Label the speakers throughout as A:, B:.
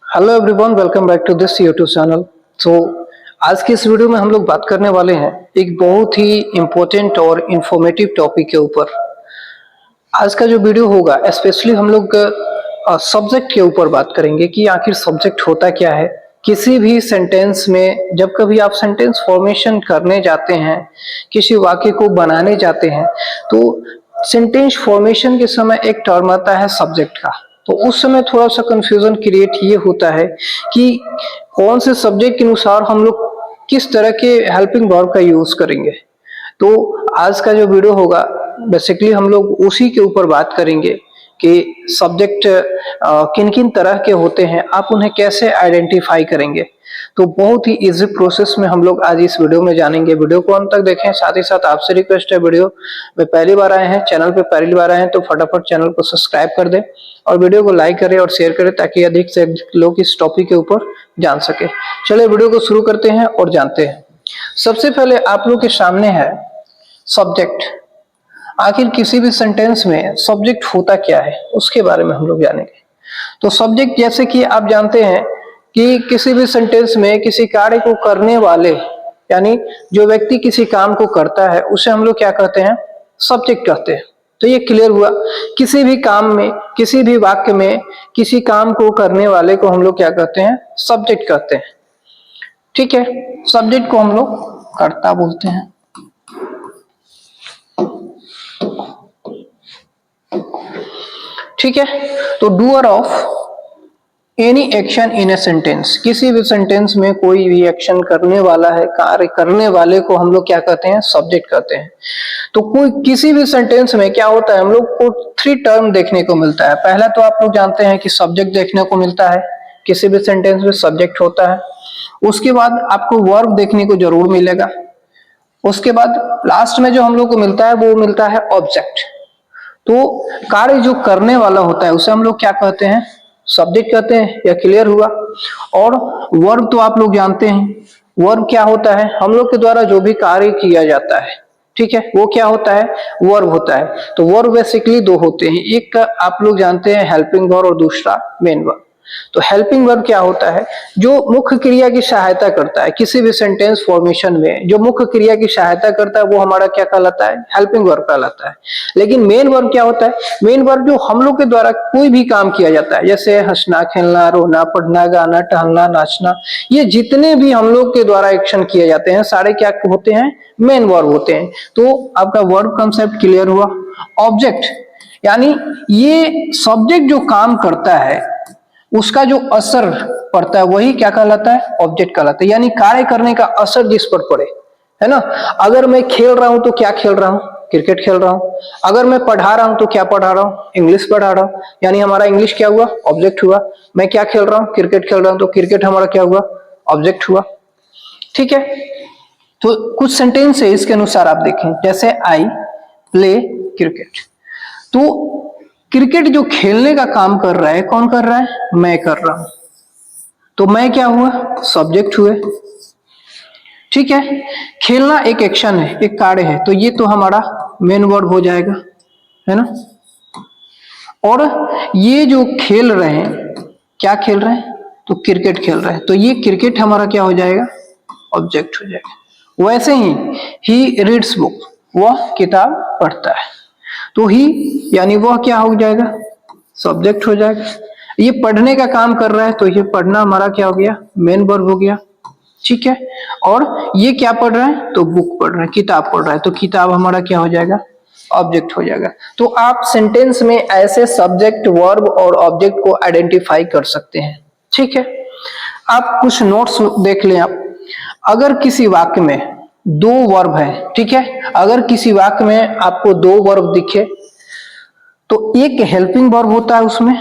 A: Hello everyone, welcome back to this YouTube channel. तो आज की इस वीडियो में हम लोग बात करने वाले हैं एक बहुत ही इम्पोर्टेंट और इंफॉर्मेटिव टॉपिक के ऊपर। आज का जो वीडियो होगा स्पेशली हम लोग सब्जेक्ट के ऊपर बात करेंगे कि आखिर सब्जेक्ट होता क्या है। किसी भी सेंटेंस में जब कभी आप सेंटेंस फॉर्मेशन करने जाते हैं, किसी वाक्य को बनाने जाते हैं, तो सेंटेंस फॉर्मेशन के समय एक टर्म आता है सब्जेक्ट का। तो उस समय थोड़ा सा कंफ्यूजन क्रिएट ये होता है कि कौन से सब्जेक्ट के अनुसार हम लोग किस तरह के हेल्पिंग वर्ब का यूज करेंगे। तो आज का जो वीडियो होगा बेसिकली हम लोग उसी के ऊपर बात करेंगे कि सब्जेक्ट किन किन तरह के होते हैं, आप उन्हें कैसे आइडेंटिफाई करेंगे। तो बहुत ही इजी प्रोसेस में हम लोग आज इस वीडियो में जानेंगे। वीडियो को अंत तक देखें। साथ ही साथ आपसे रिक्वेस्ट है, वीडियो में पहली बार आए हैं, चैनल पे पहली बार आए हैं तो फटाफट चैनल को सब्सक्राइब कर दें और वीडियो को लाइक करें और शेयर करें ताकि अधिक से अधिक लोग इस टॉपिक के ऊपर जान सके। चलिए वीडियो को शुरू करते हैं और जानते हैं। सबसे पहले आप लोग के सामने है सब्जेक्ट। आखिर किसी भी सेंटेंस में सब्जेक्ट होता क्या है उसके बारे में हम लोग जानेंगे। तो सब्जेक्ट जैसे कि आप जानते हैं कि किसी भी सेंटेंस में किसी कार्य को करने वाले, यानी जो व्यक्ति किसी काम को करता है उसे हम लोग क्या कहते हैं, सब्जेक्ट कहते हैं। तो ये क्लियर हुआ। किसी भी काम में, किसी भी वाक्य में किसी काम को करने वाले को हम लोग क्या कहते हैं, सब्जेक्ट कहते हैं। ठीक है, सब्जेक्ट को हम लोग कर्ता बोलते हैं। ठीक है, तो doer of any action in a sentence, किसी भी सेंटेंस में कोई भी एक्शन करने वाला है, कार्य करने वाले को हम लोग क्या कहते हैं, सब्जेक्ट कहते हैं। तो कोई किसी भी सेंटेंस में क्या होता है, हम लोग को थ्री टर्म देखने को मिलता है। पहला तो आप लोग जानते हैं कि सब्जेक्ट देखने को मिलता है, किसी भी सेंटेंस में सब्जेक्ट होता है। उसके बाद आपको वर्ब देखने को जरूर मिलेगा। उसके बाद लास्ट में जो हम लोग को मिलता है वो मिलता है ऑब्जेक्ट। तो कार्य जो करने वाला होता है उसे हम लोग क्या कहते हैं, सब्जेक्ट कहते हैं। यह क्लियर हुआ। और वर्ब तो आप लोग जानते हैं, वर्ब क्या होता है, हम लोग के द्वारा जो भी कार्य किया जाता है, ठीक है, वो क्या होता है, वर्ब होता है। तो वर्ब बेसिकली दो होते हैं, एक आप लोग जानते हैं हेल्पिंग वर्ब और दूसरा मेन वर्ब। तो हेल्पिंग वर्ब क्या होता है, जो मुख्य क्रिया की सहायता करता है। किसी भी सेंटेंस फॉर्मेशन में जो मुख्य क्रिया की सहायता करता है वो हमारा क्या कहलाता है, हेल्पिंग वर्ब कहलाता है। लेकिन मेन वर्ब क्या होता है, मेन वर्ब जो हम लोग के द्वारा कोई भी काम किया जाता है, जैसे हंसना, खेलना, रोना, पढ़ना, गाना, टहलना, नाचना, ये जितने भी हम लोग के द्वारा एक्शन किए जाते हैं सारे क्या होते हैं, मेन वर्ब होते हैं। तो आपका वर्ब कंसेप्ट क्लियर हुआ। ऑब्जेक्ट यानी ये सब्जेक्ट जो काम करता है उसका जो असर पड़ता है वही क्या कहलाता है, ऑब्जेक्ट कहलाता है। यानी कार्य करने का असर जिस पर पड़े, है ना। अगर मैं खेल रहा हूं तो क्या खेल रहा हूं, क्रिकेट खेल रहा हूं। अगर मैं पढ़ा रहा हूं तो क्या पढ़ा रहा हूं, इंग्लिश पढ़ा रहा हूं। यानी हमारा इंग्लिश क्या हुआ, ऑब्जेक्ट हुआ। मैं क्या खेल रहा हूं, क्रिकेट खेल रहा हूं, तो क्रिकेट हमारा क्या हुआ, ऑब्जेक्ट हुआ। ठीक है, तो कुछ सेंटेंस है इसके अनुसार आप देखें, जैसे आई प्ले क्रिकेट। तो क्रिकेट जो खेलने का काम कर रहा है कौन कर रहा है, मैं कर रहा हूं। तो मैं क्या हुआ, सब्जेक्ट हुए। ठीक है, खेलना एक एक्शन है, एक कार्य है, तो ये तो हमारा मेन वर्ब हो जाएगा, है ना। और ये जो खेल रहे हैं, क्या खेल रहे हैं, तो क्रिकेट खेल रहे हैं, तो ये क्रिकेट हमारा क्या हो जाएगा, ऑब्जेक्ट हो जाएगा। वैसे ही रीड्स बुक, वह किताब पढ़ता है, तो ही यानी वह क्या हो जाएगा, सब्जेक्ट हो जाएगा। ये पढ़ने का काम कर रहा है तो ये पढ़ना हमारा क्या हो गया, मेन वर्ब हो गया। ठीक है, और ये क्या पढ़ रहा है, तो बुक पढ़ रहा है, किताब पढ़ रहा है, तो किताब हमारा क्या हो जाएगा, ऑब्जेक्ट हो जाएगा। तो आप सेंटेंस में ऐसे सब्जेक्ट, वर्ब और ऑब्जेक्ट को आइडेंटिफाई कर सकते हैं। ठीक है, आप कुछ नोट्स देख लें। आप अगर किसी वाक्य में दो वर्ब है, ठीक है, अगर किसी वाक्य में आपको दो वर्ब दिखे तो एक हेल्पिंग वर्ब होता है उसमें,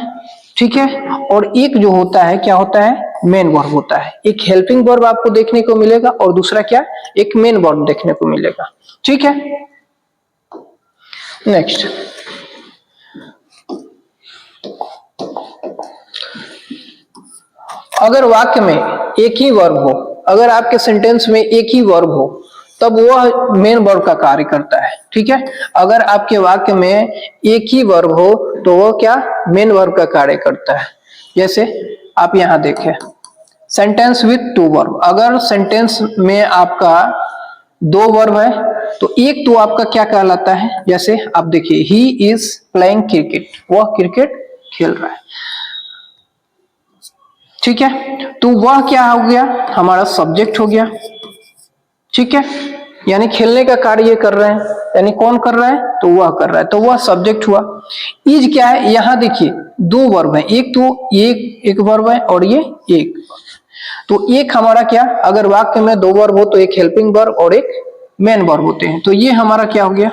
A: ठीक है, और एक जो होता है क्या होता है, मेन वर्ब होता है। एक हेल्पिंग वर्ब आपको देखने को मिलेगा और दूसरा क्या, एक मेन वर्ब देखने को मिलेगा। ठीक है, नेक्स्ट, अगर वाक्य में एक ही वर्ब हो, अगर आपके सेंटेंस में एक ही वर्ब हो तब वह मेन वर्ब का कार्य करता है। ठीक है, अगर आपके वाक्य में एक ही वर्ब हो तो वह क्या, मेन वर्ब का कार्य करता है। जैसे आप यहां देखें, सेंटेंस विथ टू वर्ब, अगर सेंटेंस में आपका दो वर्ब है तो एक तो आपका क्या कहलाता है, जैसे आप देखिए ही इज प्लेइंग क्रिकेट, वह क्रिकेट खेल रहा है, ठीक है। तो वह क्या हो गया, हमारा सब्जेक्ट हो गया, ठीक है, यानी खेलने का कार्य ये कर रहे हैं, यानी कौन कर रहा है, तो वह कर रहा है, तो वह सब्जेक्ट हुआ। इज क्या है, यहां देखिए दो वर्ब है, एक तो एक वर्ब है और ये एक, तो एक हमारा क्या, अगर वाक्य में दो वर्ब हो तो एक हेल्पिंग वर्ब और एक मेन वर्ब होते हैं, तो ये हमारा क्या हो गया,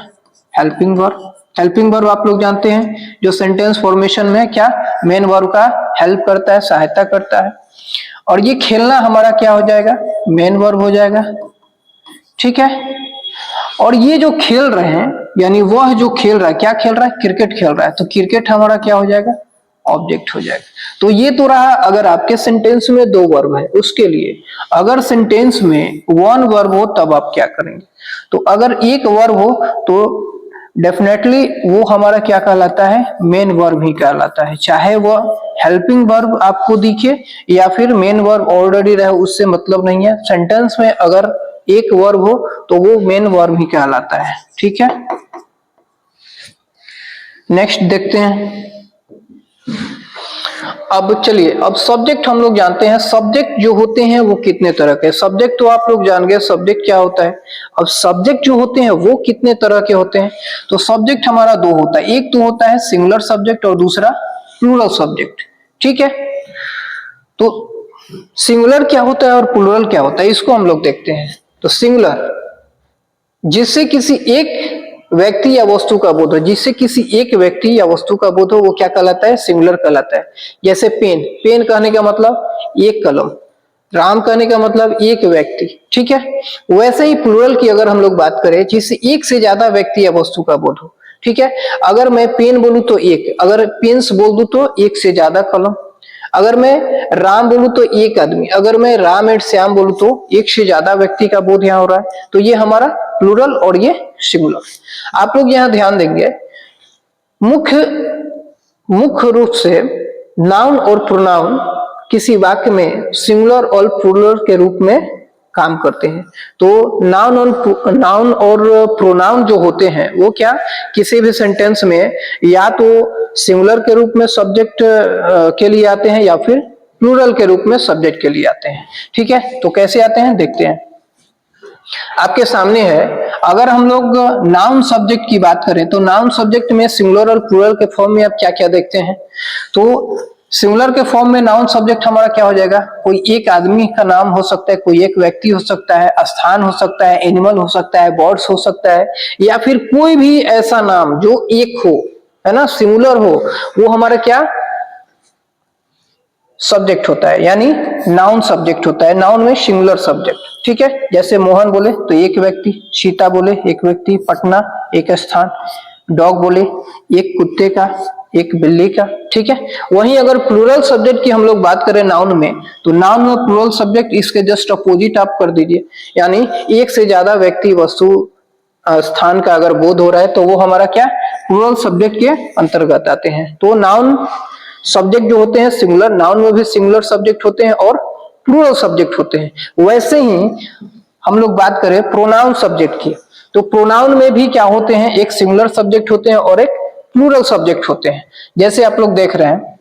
A: हेल्पिंग वर्ब। हेल्पिंग वर्ब आप लोग जानते हैं जो सेंटेंस फॉर्मेशन में क्या मेन वर्ब का हेल्प करता है, सहायता करता है, और ये खेलना हमारा क्या हो जाएगा, मेन वर्ब हो जाएगा, ठीक है। और ये जो खेल रहे हैं, यानी वह जो खेल रहा है, क्या खेल रहा है, क्रिकेट खेल रहा है, तो क्रिकेट हमारा क्या हो जाएगा, ऑब्जेक्ट हो जाएगा। तो ये तो रहा अगर आपके सेंटेंस में दो वर्ब है उसके लिए। अगर सेंटेंस में वन वर्ब हो तब आप क्या करेंगे, तो अगर एक वर्ब हो तो डेफिनेटली वो हमारा क्या कहलाता है, मेन वर्ब ही कहलाता है, चाहे वह हेल्पिंग वर्ब आपको दिखे या फिर मेन वर्ब ऑलरेडी रहे, उससे मतलब नहीं है। सेंटेंस में अगर एक वर्ब हो तो वो मेन वर्ब ही कहलाता है, ठीक है। नेक्स्ट देखते हैं, अब चलिए, अब सब्जेक्ट हम लोग जानते हैं, सब्जेक्ट जो होते हैं वो कितने तरह के, सब्जेक्ट तो आप लोग जान गए सब्जेक्ट क्या होता है। अब सब्जेक्ट जो होते हैं वो कितने तरह के होते हैं, तो सब्जेक्ट हमारा दो होता है, एक तो होता है सिंगुलर सब्जेक्ट और दूसरा प्लूरल सब्जेक्ट, ठीक है। तो सिंगुलर क्या होता है और प्लूरल क्या होता है, इसको हम लोग देखते हैं। तो सिंगुलर, जिससे किसी एक व्यक्ति या वस्तु का बोध हो, जिससे किसी एक व्यक्ति या वस्तु का बोध हो, वो क्या कहलाता है, सिंगुलर कहलाता है। जैसे पेन, पेन कहने का मतलब एक कलम, राम कहने का मतलब एक व्यक्ति, ठीक है। वैसे ही प्लूरल की अगर हम लोग बात करें, जिससे एक से ज्यादा व्यक्ति या वस्तु का बोध हो, ठीक है। अगर मैं पेन बोलूं तो एक, अगर पेन्स बोल दूं तो एक से ज्यादा कलम, अगर मैं राम बोलूं तो एक आदमी, अगर मैं राम एंड श्याम बोलूं तो एक से ज्यादा व्यक्ति का बोध यहां हो रहा है। तो ये हमारा प्लूरल और ये सिंगुलर। आप लोग यहां ध्यान देंगे, मुख्य रूप से नाउन और प्रोनाउन किसी वाक्य में सिंगुलर और प्लूरल के रूप में काम करते हैं। तो नाउन और प्रोनाउन जो होते हैं वो क्या किसी भी सेंटेंस में या तो सिंगुलर के रूप में सब्जेक्ट के लिए आते हैं या फिर प्लूरल के रूप में सब्जेक्ट के लिए आते हैं, ठीक है। तो कैसे आते हैं देखते हैं, आपके सामने है। अगर हम लोग नाउन सब्जेक्ट की बात करें तो नाउन सब्जेक्ट में सिंगुलर और प्लूरल के फॉर्म में आप क्या क्या देखते हैं, तो सिंगुलर के फॉर्म में नाउन सब्जेक्ट हमारा क्या हो जाएगा, कोई एक आदमी का नाम हो सकता है, कोई एक व्यक्ति हो सकता है, स्थान हो सकता है, एनिमल हो सकता है, बर्ड्स हो सकता है, या फिर कोई भी ऐसा नाम जो एक हो, है ना, सिंगुलर हो, वो हमारा क्या सब्जेक्ट होता है, यानी नाउन सब्जेक्ट होता है। नाउन में सिंगुलर सब्जेक्ट, ठीक है। जैसे मोहन बोले तो एक व्यक्ति, सीता बोले एक व्यक्ति, पटना एक स्थान, डॉग बोले एक कुत्ते का, एक बिल्ली का, ठीक है। वहीं अगर प्लूरल सब्जेक्ट की हम लोग बात करें नाउन में, तो नाउन में प्लूरल सब्जेक्ट इसके जस्ट अपोजिट आप कर दीजिए, यानी एक से ज्यादा व्यक्ति वस्तु स्थान का अगर बोध हो रहा है तो वो हमारा क्या प्लूरल सब्जेक्ट के अंतर्गत आते हैं। तो नाउन सब्जेक्ट जो होते हैं सिंगुलर, नाउन में भी सिंगुलर सब्जेक्ट होते हैं और प्लूरल सब्जेक्ट होते हैं। वैसे ही हम लोग बात करें प्रोनाउन सब्जेक्ट की, तो प्रोनाउन में भी क्या होते हैं, एक सिंगुलर सब्जेक्ट होते हैं और एक प्लूरल सब्जेक्ट होते हैं। जैसे आप लोग देख रहे हैं,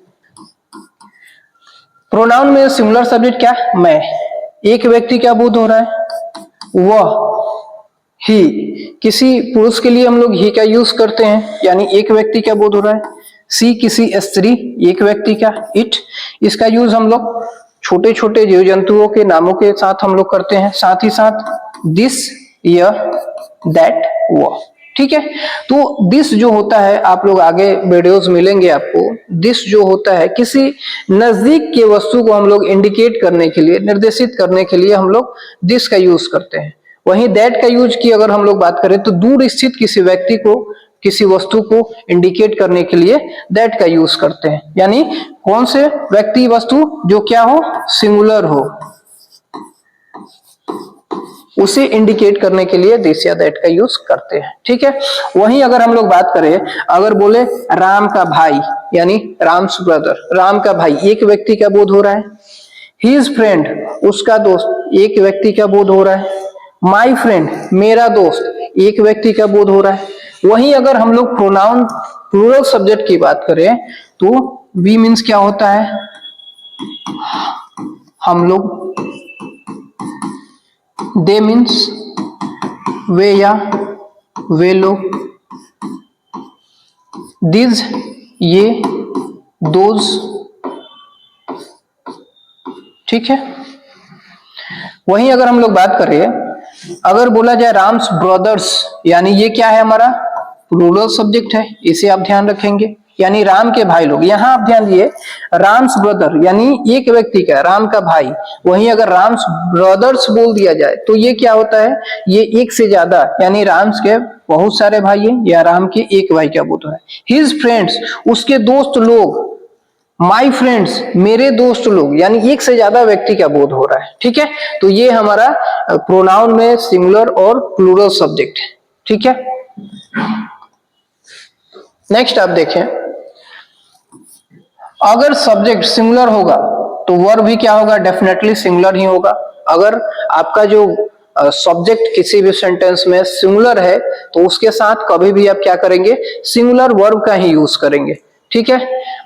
A: प्रोनाउन में सिंगुलर सब्जेक्ट क्या, मैं, एक व्यक्ति क्या बोध हो रहा है, वह, ही, किसी पुरुष के लिए हम लोग ही का यूज करते हैं, यानी एक व्यक्ति क्या बोध हो रहा है, सी, किसी स्त्री, एक व्यक्ति का, इट, इसका यूज हम लोग छोटे छोटे जीव जंतुओं के नामों के साथ हम लोग करते हैं। साथ ही साथ दिस, यह, दैट, वह, ठीक है। तो दिस जो होता है, आप लोग आगे वीडियोस मिलेंगे आपको, दिस जो होता है किसी नजदीक के वस्तु को हम लोग इंडिकेट करने के लिए, निर्देशित करने के लिए हम लोग दिस का यूज करते हैं। वहीं दैट का यूज की अगर हम लोग बात करें तो दूर स्थित किसी व्यक्ति को, किसी वस्तु को इंडिकेट करने के लिए दैट का यूज करते हैं, यानी कौन से व्यक्ति वस्तु जो क्या हो, सिंगुलर हो, उसे इंडिकेट करने के लिए दिस या दैट का यूज करते हैं, ठीक है। वहीं अगर हम लोग बात करें, अगर बोले राम का भाई यानी राम्स ब्रदर, राम का भाई, एक व्यक्ति का बोध हो रहा है। हिज फ्रेंड, उसका दोस्त, एक व्यक्ति का बोध हो रहा है। माई फ्रेंड, मेरा दोस्त, एक व्यक्ति का बोध हो रहा है। वहीं अगर हम लोग प्रोनाउन प्लूरल सब्जेक्ट की बात करें तो वी मीन्स क्या होता है, हम लोग दे मीन्स वे या वे लोग, दिस ये, दोज, ठीक है। वहीं अगर हम लोग बात करें, अगर बोला जाए राम्स ब्रदर्स, यानी ये क्या है, हमारा प्लूरल सब्जेक्ट है, इसे आप ध्यान रखेंगे, यानी राम के भाई लोग। यहां आप ध्यान दिए राम्स ब्रदर यानी एक व्यक्ति का, राम का भाई। वहीं अगर राम्स ब्रदर्स बोल दिया जाए तो ये क्या होता है, ये एक से ज्यादा, यानी राम्स के बहुत सारे भाई हैं या राम के एक भाई का बोध है। हिज फ्रेंड्स, उसके दोस्त लोग। माई फ्रेंड्स, मेरे दोस्त लोग, यानी एक से ज्यादा व्यक्ति का बोध हो रहा है, ठीक है। तो ये हमारा प्रोनाउन में सिंगुलर और प्लूरल सब्जेक्ट है, ठीक है। नेक्स्ट आप देखें, अगर सब्जेक्ट सिंगुलर होगा तो वर्ब भी क्या होगा, डेफिनेटली सिंगुलर ही होगा। अगर आपका जो सब्जेक्ट किसी भी सेंटेंस में सिंगुलर है तो उसके साथ कभी भी आप क्या करेंगे, सिंगुलर वर्ब का ही यूज करेंगे, ठीक है।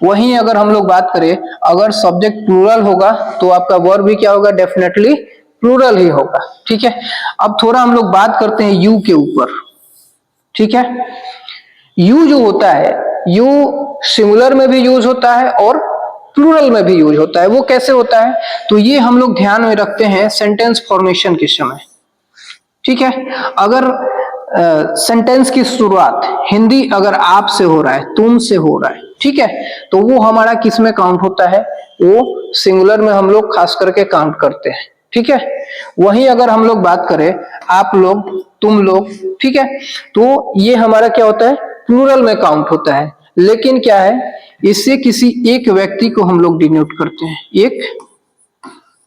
A: वहीं अगर हम लोग बात करें, अगर सब्जेक्ट प्लूरल होगा तो आपका वर्ब भी क्या होगा, डेफिनेटली प्लूरल ही होगा, ठीक है। अब थोड़ा हम लोग बात करते हैं यू के ऊपर, ठीक है। यू जो होता है, यू सिंगुलर में भी यूज होता है और प्लूरल में भी यूज होता है। वो कैसे होता है, तो ये हम लोग ध्यान में रखते हैं सेंटेंस फॉर्मेशन के समय, ठीक है। अगर सेंटेंस की शुरुआत हिंदी अगर आप से हो रहा है, तुम से हो रहा है, ठीक है, तो वो हमारा किस में काउंट होता है, वो सिंगुलर में हम लोग खास करके काउंट करते हैं, ठीक है। वहीं अगर हम लोग बात करें आप लोग, तुम लोग, ठीक है, तो ये हमारा क्या होता है, प्लूरल में काउंट होता है। लेकिन क्या है, इससे किसी एक व्यक्ति को हम लोग डिनोट करते हैं, एक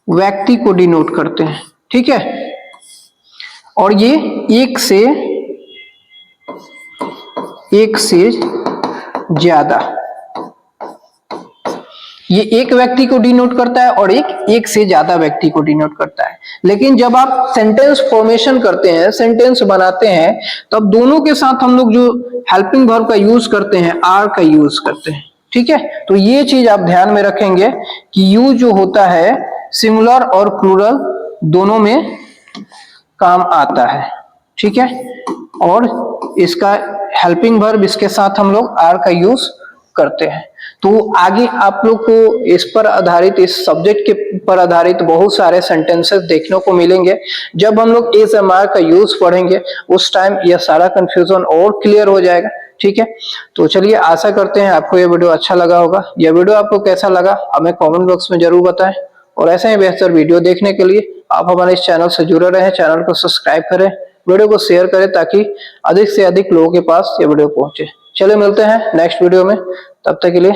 A: व्यक्ति को डिनोट करते हैं, ठीक है। और ये एक से ज्यादा, ये एक व्यक्ति को डिनोट करता है और एक से ज्यादा व्यक्ति को डिनोट करता है। लेकिन जब आप सेंटेंस फॉर्मेशन करते हैं, सेंटेंस बनाते हैं, तब दोनों के साथ हम लोग जो हेल्पिंग वर्ब का यूज करते हैं, आर का यूज करते हैं, ठीक है। तो ये चीज आप ध्यान में रखेंगे कि यू जो होता है सिंगुलर और प्लूरल दोनों में काम आता है, ठीक है। और इसका हेल्पिंग वर्ब, इसके साथ हम लोग आर का यूज करते हैं। तो आगे आप लोग को इस पर आधारित, इस सब्जेक्ट के पर आधारित बहुत सारे सेंटेंसेस देखने को मिलेंगे। जब हम लोग एस एम आर का यूज पढ़ेंगे उस टाइम यह सारा कंफ्यूजन और क्लियर हो जाएगा, ठीक है। तो चलिए, आशा करते हैं आपको यह वीडियो अच्छा लगा होगा। यह वीडियो आपको कैसा लगा हमें कमेंट बॉक्स में जरूर बताएं, और ऐसे ही बेहतर वीडियो देखने के लिए आप हमारे इस चैनल से जुड़े रहें, चैनल को सब्सक्राइब करें, वीडियो को शेयर करें ताकि अधिक से अधिक लोगों के पास ये वीडियो पहुंचे। चलिए मिलते हैं नेक्स्ट वीडियो में, तब तक के लिए